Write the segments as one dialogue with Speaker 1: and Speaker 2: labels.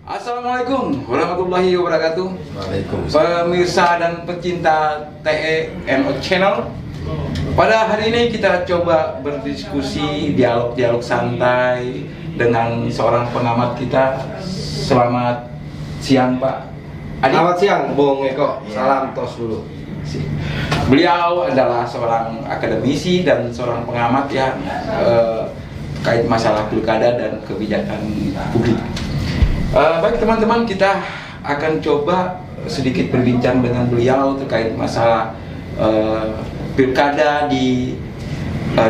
Speaker 1: Assalamualaikum warahmatullahi wabarakatuh.
Speaker 2: Waalaikumsalam.
Speaker 1: Pemirsa dan pecinta TENO Channel. Pada hari ini kita coba berdiskusi, dialog santai dengan seorang pengamat kita. Selamat siang, Pak Adi.
Speaker 2: Selamat siang, Bung Eko. Salam tos dulu.
Speaker 1: Beliau adalah seorang akademisi dan seorang pengamat ya terkait masalah pilkada dan kebijakan publik. Baik teman-teman, kita akan coba sedikit berbincang dengan beliau terkait masalah pilkada di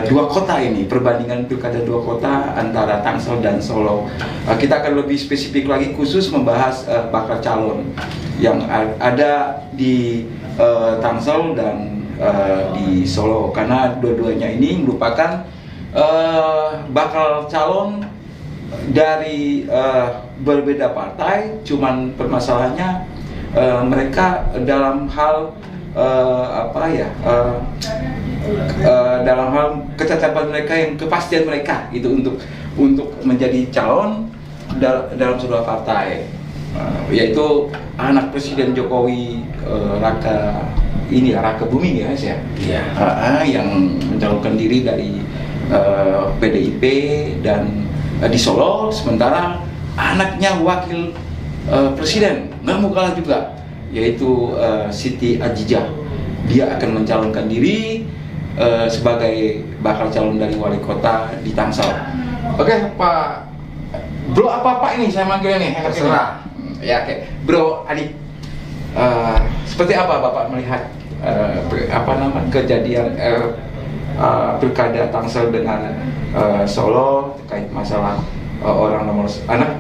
Speaker 1: dua kota ini, perbandingan pilkada dua kota antara Tangsel dan Solo. Kita akan lebih spesifik lagi khusus membahas bakal calon yang ada di Tangsel dan di Solo, karena dua-duanya ini merupakan bakal calon dari berbeda partai, cuman permasalahannya mereka dalam hal dalam hal ketetapan mereka, yang kepastian mereka itu untuk menjadi calon dalam sebuah partai, yaitu anak Presiden Jokowi, Raka Buming ya Mas ya, yang mencalonkan diri dari PDIP dan di Solo, sementara anaknya wakil presiden nggak mau kalah juga, yaitu Siti Adjijah. Dia akan mencalonkan diri sebagai bakal calon dari wali kota di Tangsel. Oke, Pak Bro, apa ini saya manggilnya nih?
Speaker 2: Terserah.
Speaker 1: Ya, oke. Bro Adi, seperti apa Bapak melihat kejadian pilkada Tangsel dengan Solo terkait masalah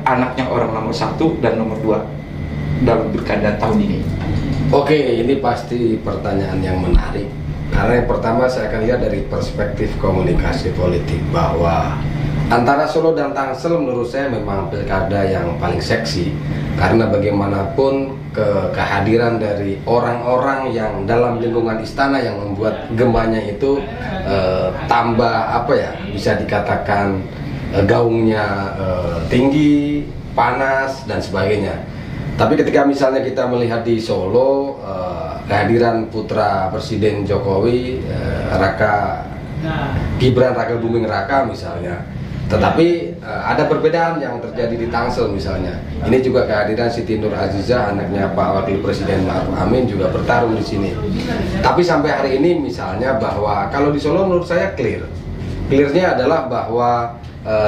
Speaker 1: anaknya orang nomor 1 dan nomor 2 dalam pilkada tahun ini?
Speaker 2: Oke, ini pasti pertanyaan yang menarik. Karena yang pertama saya akan lihat dari perspektif komunikasi politik, bahwa antara Solo dan Tangsel menurut saya memang pilkada yang paling seksi. Karena bagaimanapun kehadiran dari orang-orang yang dalam lingkungan istana yang membuat gembanya itu tambah bisa dikatakan gaungnya tinggi, panas dan sebagainya. Tapi ketika misalnya kita melihat di Solo, kehadiran putra Presiden Jokowi, Gibran Raka Buming Raka misalnya, tetapi ada perbedaan yang terjadi di Tangsel misalnya. Ini juga kehadiran Siti Nur Azizah, anaknya Pak Wakil Presiden Ma'ruf Amin, juga bertarung di sini. Tapi sampai hari ini misalnya, bahwa kalau di Solo menurut saya clearnya adalah bahwa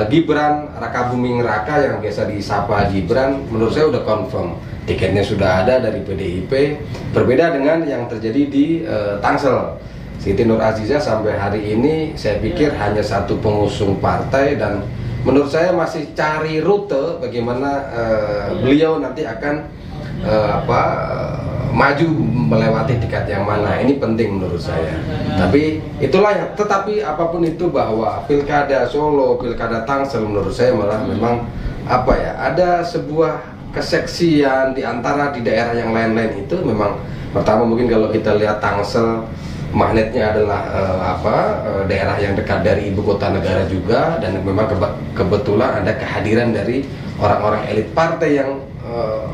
Speaker 2: Gibran Raka Buming Raka, yang biasa disapa Gibran, menurut saya udah confirm tiketnya sudah ada dari PDIP. Berbeda dengan yang terjadi di Tangsel. Siti Nur Azizah sampai hari ini saya pikir hanya satu pengusung partai, dan menurut saya masih cari rute bagaimana beliau nanti akan maju melewati tiket yang mana. Ini penting menurut saya. Tapi tetapi apapun itu, bahwa pilkada Solo, pilkada Tangsel menurut saya malah memang ada sebuah keseksian di antara di daerah yang lain-lain itu. Memang pertama mungkin kalau kita lihat Tangsel, magnetnya adalah daerah yang dekat dari ibu kota negara juga, dan memang kebetulan ada kehadiran dari orang-orang elit partai yang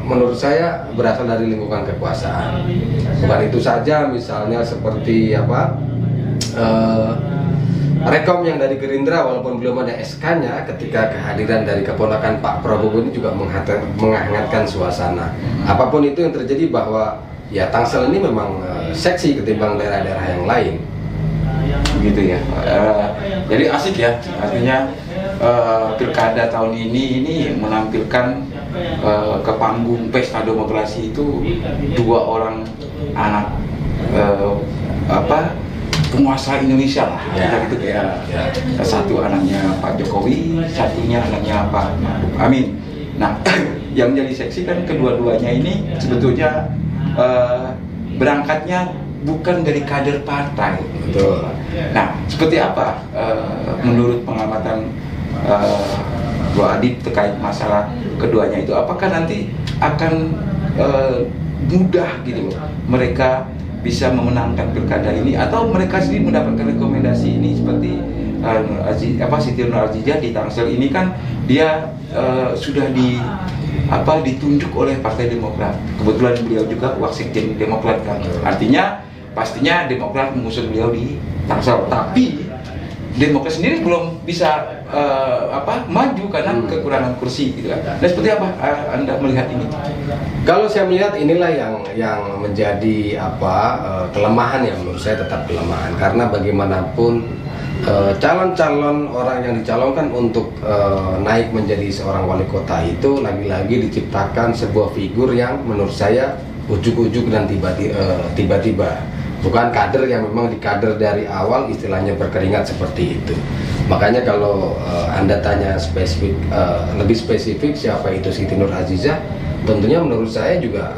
Speaker 2: menurut saya berasal dari lingkungan kekuasaan. Bukan itu saja, misalnya seperti Rekom yang dari Gerindra, walaupun belum ada SK-nya, ketika kehadiran dari keponakan Pak Prabowo ini juga menghangatkan suasana. Apapun itu yang terjadi, bahwa ya Tangsel ini memang seksi ketimbang daerah-daerah yang lain.
Speaker 1: Begitu ya. Jadi asik ya, artinya pilkada tahun ini menampilkan ke panggung pesta demokrasi itu dua orang anak penguasa Indonesia lah, gitu ya. Satu anaknya Pak Jokowi, satunya anaknya Pak Ma'ruf Amin. Nah, yang jadi seksi kan kedua-duanya ini sebetulnya berangkatnya bukan dari kader partai.
Speaker 2: Betul.
Speaker 1: Nah, seperti apa menurut pengamatan Bro Adib terkait masalah keduanya itu? Apakah nanti akan mudah gitu loh mereka bisa memenangkan pilkada ini, atau mereka sendiri mendapatkan rekomendasi ini seperti Siti Nur Azizah di Tangsel ini kan dia sudah ditunjuk oleh Partai Demokrat. Kebetulan beliau juga Wasekjen Demokrat kan. Artinya pastinya Demokrat mengusung beliau di Tangsel. Tapi Demokrat sendiri belum bisa maju karena kekurangan kursi gitu kan. Dan seperti apa Anda melihat ini?
Speaker 2: Kalau saya melihat inilah yang menjadi kelemahan, yang menurut saya tetap kelemahan, karena bagaimanapun calon-calon orang yang dicalonkan untuk naik menjadi seorang wali kota itu lagi-lagi diciptakan sebuah figur yang menurut saya ujuk-ujuk dan tiba-tiba, bukan kader yang memang dikader dari awal, istilahnya berkeringat seperti itu. Makanya kalau Anda tanya lebih spesifik siapa itu Siti Nur Azizah, tentunya menurut saya juga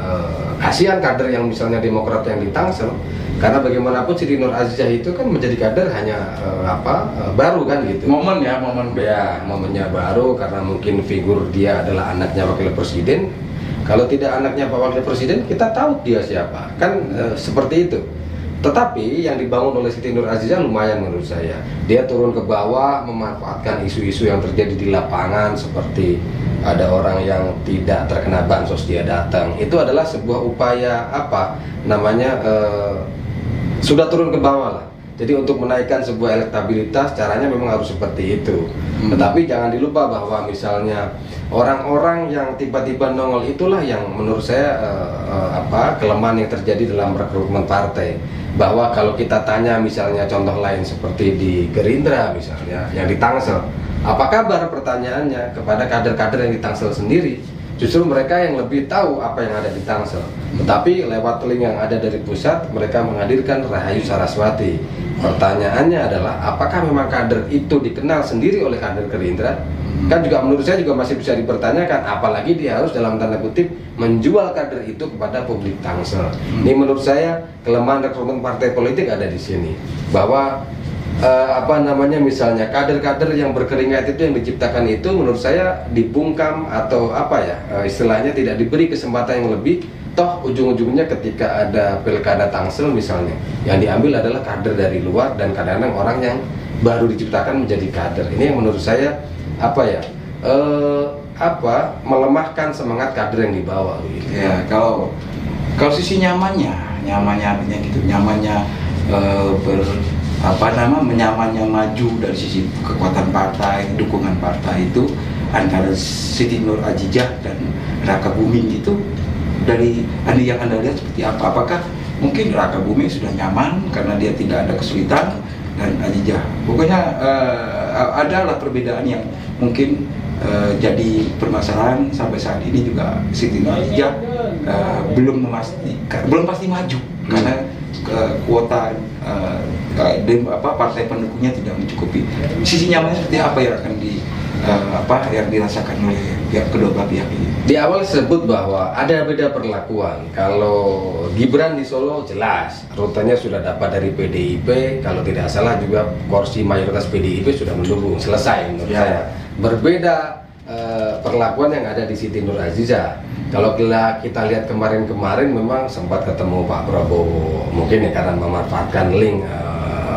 Speaker 2: kasihan kader yang misalnya Demokrat yang di Tangsel, karena bagaimanapun Siti Nur Azizah itu kan menjadi kader hanya baru kan gitu. Momennya baru karena mungkin figur dia adalah anaknya wakil presiden. Kalau tidak anaknya Pak Wakil Presiden, kita tahu dia siapa kan, seperti itu. Tetapi yang dibangun oleh Siti Nur Azizah lumayan menurut saya. Dia turun ke bawah, memanfaatkan isu-isu yang terjadi di lapangan, seperti ada orang yang tidak terkena bansos dia datang. Itu adalah sebuah upaya sudah turun ke bawah lah. Jadi untuk menaikkan sebuah elektabilitas caranya memang harus seperti itu. Tetapi jangan dilupa bahwa misalnya orang-orang yang tiba-tiba nongol itulah yang menurut saya kelemahan yang terjadi dalam rekrutmen partai. Bahwa kalau kita tanya misalnya contoh lain seperti di Gerindra misalnya yang di Tangsel, apa kabar pertanyaannya kepada kader-kader yang di Tangsel sendiri? Justru mereka yang lebih tahu apa yang ada di Tangsel. Tetapi lewat link yang ada dari pusat, mereka menghadirkan Rahayu Saraswati. Pertanyaannya adalah apakah memang kader itu dikenal sendiri oleh kader Gerindra? Kan juga menurut saya juga masih bisa dipertanyakan, apalagi dia harus dalam tanda kutip menjual kader itu kepada publik Tangsel. Ini menurut saya kelemahan rekrutmen partai politik ada di sini, bahwa misalnya kader-kader yang berkeringat itu yang diciptakan itu menurut saya dibungkam atau istilahnya tidak diberi kesempatan yang lebih. Toh ujung-ujungnya ketika ada pilkada Tangsel misalnya, yang diambil adalah kader dari luar dan kadang-kadang orang yang baru diciptakan menjadi kader. Ini yang menurut saya melemahkan semangat kader yang dibawa gitu.
Speaker 1: Ya, kalau sisi nyamannya gitu, nyamannya nyamannya maju dari sisi kekuatan partai, dukungan partai itu antara Siti Nur Azizah dan Raka Buming itu, dari yang Anda lihat seperti apa? Apakah mungkin Raka Buming sudah nyaman karena dia tidak ada kesulitan, dan Azizah pokoknya adalah perbedaan yang mungkin jadi permasalahan sampai saat ini juga. Siti Nur Azizah belum pasti maju karena kuota partai pendukungnya tidak mencukupi. Sisi nyamannya seperti apa yang akan yang dirasakan oleh kedua belah pihak ini?
Speaker 2: Di awal disebut bahwa ada beda perlakuan. Kalau Gibran di Solo jelas rutenya sudah dapat dari PDIP, kalau tidak salah juga kursi mayoritas PDIP sudah mendukung, selesai menurut saya. Berbeda perlakuan yang ada di Siti Nur Azizah. Kalau kita lihat kemarin memang sempat ketemu Pak Prabowo, mungkin karena memanfaatkan link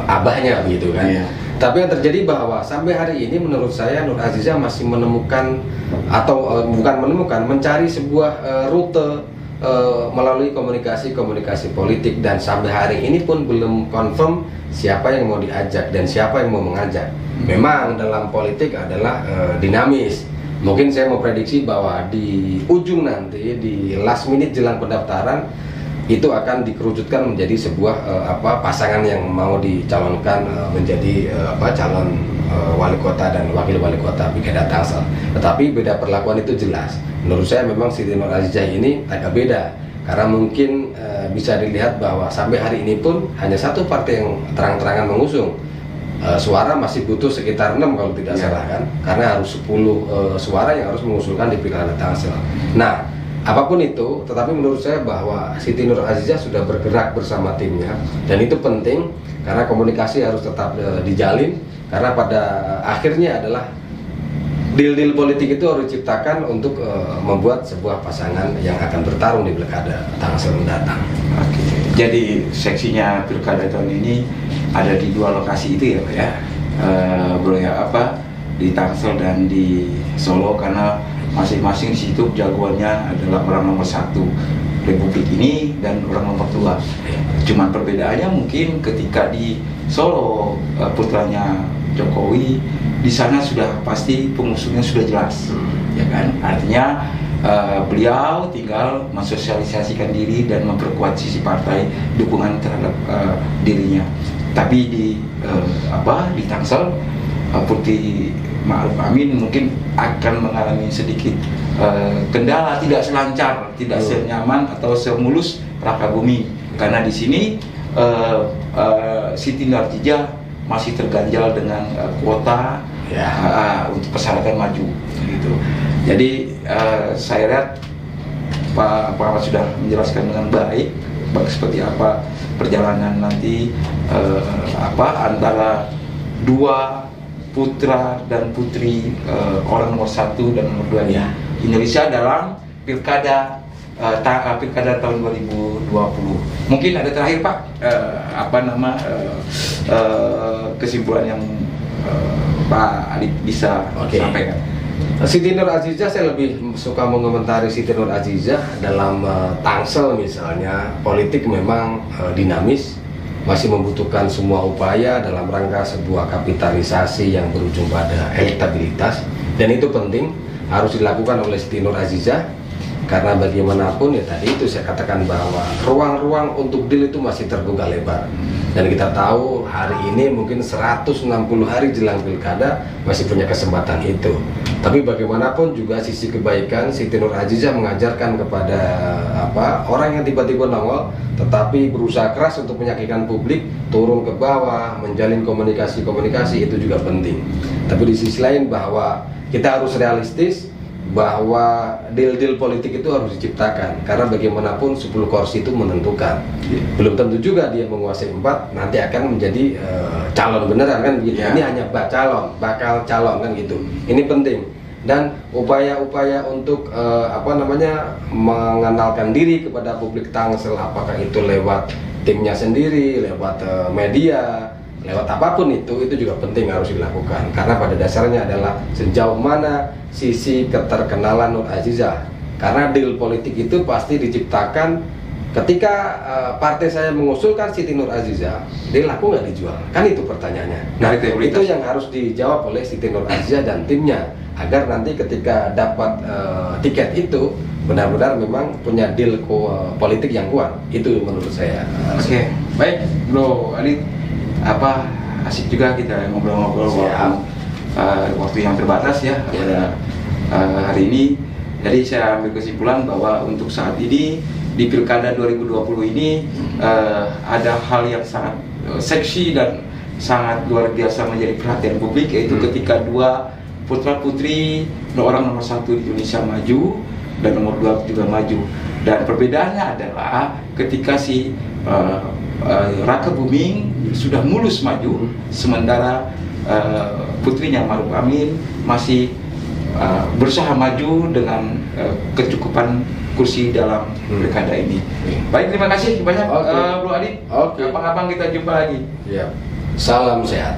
Speaker 2: abahnya begitu kan. Iya. Tapi yang terjadi bahwa sampai hari ini menurut saya Nur Azizah masih menemukan atau mencari sebuah rute melalui komunikasi politik, dan sampai hari ini pun belum confirm siapa yang mau diajak dan siapa yang mau mengajak. Memang dalam politik adalah dinamis. Mungkin saya mau prediksi bahwa di ujung nanti, di last minute jelang pendaftaran, itu akan dikerucutkan menjadi sebuah pasangan yang mau dicalonkan menjadi calon wali kota dan wakil wali kota Pilkada Tangsel. Tetapi beda perlakuan itu jelas. Menurut saya memang Siti Nur Azizah ini agak beda, karena mungkin bisa dilihat bahwa sampai hari ini pun hanya satu partai yang terang-terangan mengusung. Suara masih butuh sekitar 6 kalau tidak salah kan, karena harus 10 suara yang harus mengusulkan di Pilkada Tangsel. Nah, apapun itu, tetapi menurut saya bahwa Siti Nur Azizah sudah bergerak bersama timnya, dan itu penting karena komunikasi harus tetap dijalin, karena pada akhirnya adalah deal-deal politik itu harus diciptakan untuk membuat sebuah pasangan yang akan bertarung di Pilkada Tangsel mendatang.
Speaker 1: Oke. Jadi seksinya Pilkada tahun ini ada di 2 lokasi itu ya Pak ya? di Tangsel dan di Solo, karena masing-masing di situ jagoannya adalah orang nomor 1 Republik ini dan orang nomor 2. Cuman perbedaannya mungkin ketika di Solo putranya Jokowi, di sana sudah pasti pengusungnya sudah jelas, ya kan? Artinya beliau tinggal mensosialisasikan diri dan memperkuat sisi partai dukungan terhadap dirinya. Tapi di Tangsel, Putri Ma'ruf Amin mungkin akan mengalami sedikit kendala, tidak selancar, tidak senyaman atau semulus Raka Buming, karena di sini Siti Nurhalizah masih terganjal dengan kuota untuk persyaratan maju, gitu. Jadi saya lihat Pak Ahmad sudah menjelaskan dengan baik seperti apa perjalanan nanti antara dua putra dan putri orang nomor 1 dan nomor 2 di Indonesia dalam pilkada tahun 2020. Mungkin ada terakhir Pak, kesimpulan yang Pak Adit bisa sampaikan.
Speaker 2: Siti Nurhalizah, saya lebih suka mengomentari Siti Nurhalizah dalam Tangsel misalnya. Politik memang dinamis, masih membutuhkan semua upaya dalam rangka sebuah kapitalisasi yang berujung pada elektabilitas, dan itu penting harus dilakukan oleh Siti Nurhalizah, karena bagaimanapun ya tadi itu saya katakan bahwa ruang-ruang untuk deal itu masih terbuka lebar, dan kita tahu hari ini mungkin 160 hari jelang pilkada masih punya kesempatan itu. Tapi bagaimanapun juga sisi kebaikan, Siti Nurhalizah mengajarkan kepada orang yang tiba-tiba nongol tetapi berusaha keras untuk meyakinkan publik, turun ke bawah, menjalin komunikasi itu juga penting. Tapi di sisi lain bahwa kita harus realistis bahwa deal-deal politik itu harus diciptakan, karena bagaimanapun 10 kursi itu menentukan. Belum tentu juga dia menguasai 4 nanti akan menjadi calon beneran kan begitu. Ini hanya bakal calon kan gitu. Ini penting, dan upaya-upaya untuk mengenalkan diri kepada publik Tangsel, apakah itu lewat timnya sendiri, lewat media, lewat apapun itu juga penting harus dilakukan, karena pada dasarnya adalah sejauh mana sisi keterkenalan Nurhalizah. Karena deal politik itu pasti diciptakan ketika partai saya mengusulkan Siti Nurhalizah, dia laku nggak dijual? Kan itu pertanyaannya. Nah itu yang harus dijawab oleh Siti Nurhalizah dan timnya, agar nanti ketika dapat tiket itu benar-benar memang punya deal politik yang kuat. Itu menurut saya.
Speaker 1: Oke, baik Bro Adit, asik juga kita ngobrol-ngobrol waktu yang terbatas ya pada hari ini. Jadi saya ambil kesimpulan bahwa untuk saat ini di Pilkada 2020 ini ada hal yang sangat seksi dan sangat luar biasa menjadi perhatian publik, yaitu ketika dua putra putri orang nomor 1 di Indonesia maju dan nomor 2 juga maju. Dan perbedaannya adalah ketika si Raka Buming sudah mulus maju, sementara putrinya Ma'ruf Amin masih berusaha maju dengan kecukupan kursi dalam pilkada ini. Baik, terima kasih banyak Bro Adit. Kapan-kapan kita jumpa lagi.
Speaker 2: Salam sehat.